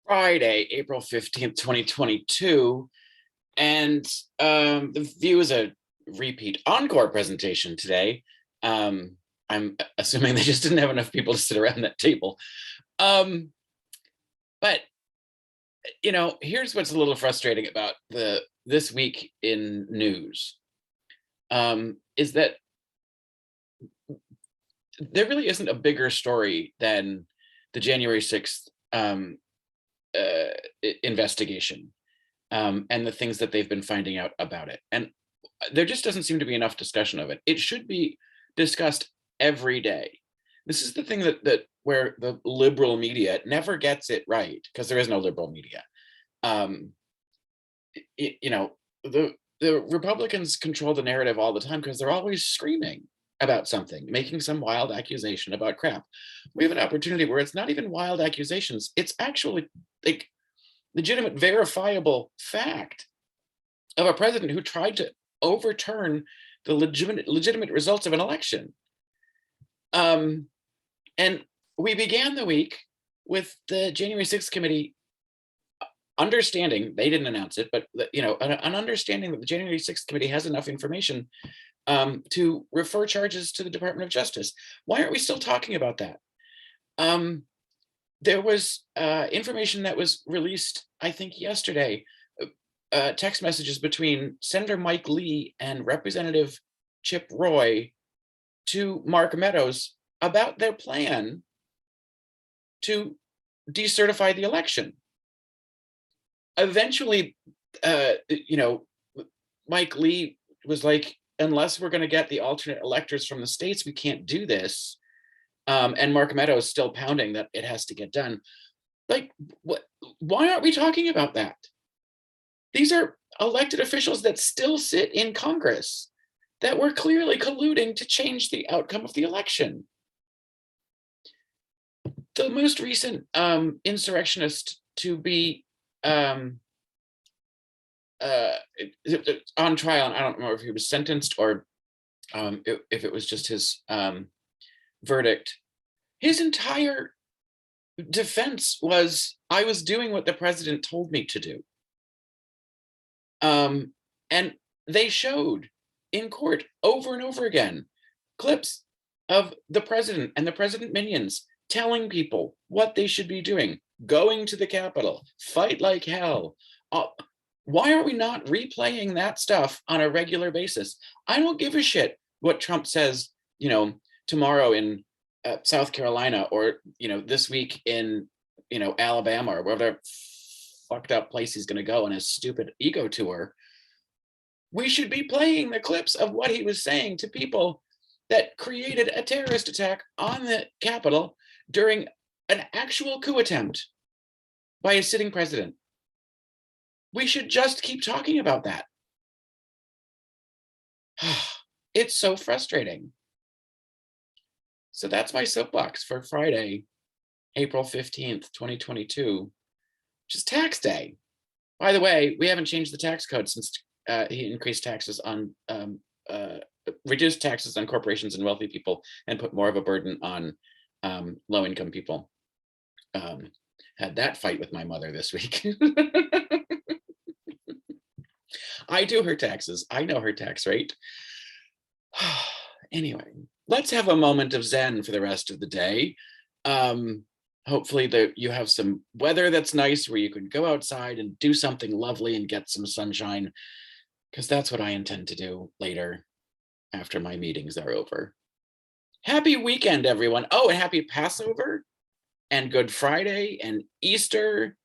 Friday, April 15th, 2022. And the View is a repeat encore presentation today. I'm assuming they just didn't have enough people to sit around that table. But here's what's a little frustrating about this week in news, is that there really isn't a bigger story than the January 6th investigation, and the things that they've been finding out about it. And there just doesn't seem to be enough discussion of it. It should be discussed every day. This is the thing that where the liberal media never gets it right, because there is no liberal media. The Republicans control the narrative all the time because they're always screaming about something, making some wild accusation about crap. We have an opportunity where it's not even wild accusations. It's actually like legitimate, verifiable fact of a president who tried to overturn the legitimate results of an election. And we began the week with the January 6th committee understanding, they didn't announce it, but an understanding that the January 6th committee has enough information to refer charges to the Department of Justice. Why aren't we still talking about that? There was information that was released, I think yesterday, text messages between Senator Mike Lee and Representative Chip Roy to Mark Meadows about their plan to decertify the election. Eventually, Mike Lee was like, unless we're going to get the alternate electors from the states, we can't do this. And Mark Meadows still pounding that it has to get done. Like, what? Why aren't we talking about that? These are elected officials that still sit in Congress that were clearly colluding to change the outcome of the election. The most recent insurrectionist to be on trial, and I don't remember if he was sentenced or if it was just his verdict. His entire defense was, I was doing what the president told me to do. And they showed in court over and over again clips of the president and the president minions telling people what they should be doing, going to the Capitol, fight like hell. Why are we not replaying that stuff on a regular basis? I don't give a shit what Trump says, tomorrow in South Carolina, or, this week in, Alabama, or wherever fucked up place he's going to go on his stupid ego tour. We should be playing the clips of what he was saying to people that created a terrorist attack on the Capitol during an actual coup attempt by a sitting president. We should just keep talking about that. It's so frustrating. So that's my soapbox for Friday, April 15th, 2022, which is tax day. By the way, we haven't changed the tax code since he increased taxes on, reduced taxes on corporations and wealthy people and put more of a burden on low-income people. Had that fight with my mother this week. I do her taxes. I know her tax rate. Anyway, let's have a moment of Zen for the rest of the day. Hopefully you have some weather that's nice where you can go outside and do something lovely and get some sunshine, because that's what I intend to do later after my meetings are over. Happy weekend, everyone. Oh, and happy Passover and Good Friday and Easter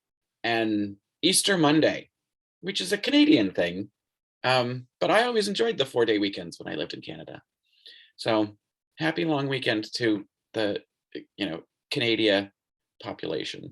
Monday, which is a Canadian thing. But I always enjoyed the 4-day weekends when I lived in Canada. So happy long weekend to the, Canadian population.